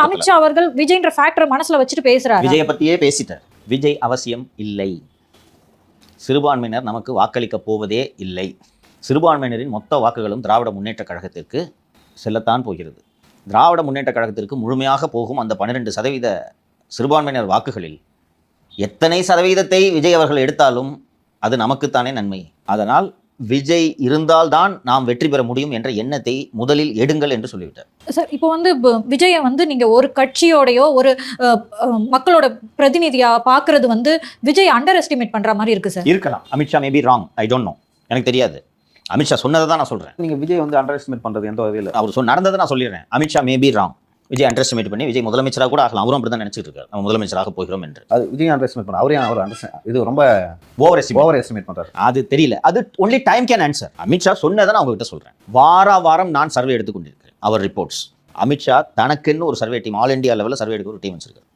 அமித்ஷா அவர்கள் விஜய்ன்ற ஃபேக்டரை மனசுல வச்சுட்டு பேசுறாரு. விஜயை பத்தியே பேசிட்டார். விஜய் அவசியம் இல்லை. சிறுபான்மையினர் நமக்கு வாக்களிக்க போவதே இல்லை. சிறுபான்மையினரின் மொத்த வாக்குகளும் திராவிட முன்னேற்ற கழகத்திற்கு செல்லத்தான் போகிறது. திராவிட முன்னேற்ற கழகத்திற்கு முழுமையாக போகும் அந்த 12% சிறுபான்மையினர் வாக்குகளில் எத்தனை சதவீதத்தை விஜய் அவர்கள் எடுத்தாலும் அது நமக்குத்தானே நன்மை. அதனால் விஜய் இருந்தால்தான் நாம் வெற்றி பெற முடியும் என்ற எண்ணத்தை முதலில் எடுங்கள் என்று சொல்லிவிட்டார். சார், இப்போ விஜயை நீங்க ஒரு கட்சியோடையோ ஒரு மக்களோட பிரதிநிதியா பாக்குறது விஜய் அண்டர் எஸ்டிமேட் பண்ற மாதிரி இருக்கு சார். இருக்கலாம். Amit Shah maybe wrong, I don't know, எனக்கு தெரியாது. அமித்ஷா சொன்னதை தான் நான் சொல்றேன். நீங்க விஜய் அண்டர் எஸ்டிமேட் பண்றது எந்த வகையில்? அவர் நடந்ததை நான் சொல்லிடுறேன். Amit Shah maybe wrong. Vijay under estimate பண்ணி விஜய் முதலமைச்சராக கூட ஆகலாம். அவரும் அப்படி தான் நினைச்சிட்டு இருக்காரு, நம்ம முதலமைச்சராக போகிறோம் என்று. அது விஜய் அண்டர் எஸ்டிமேட் பண்ண அவரே இது ரொம்ப ஓவர் எஸ்டிமேட் பண்றாரு. அது தெரியல. அது only time can answer. Amit Shah சொன்னதை நான் உங்ககிட்ட சொல்றேன். வாரம் நான் சர்வே எடுத்துக்கொண்டிருக்கிறேன். அவர் ரிப்போர்ட்ஸ். அமித்ஷா தனக்குன்னு ஒரு சர்வே டீம், ஆல் இந்தியா லெவலில் சர்வே எடுக்க ஒரு டீம் வச்சிருக்காரு.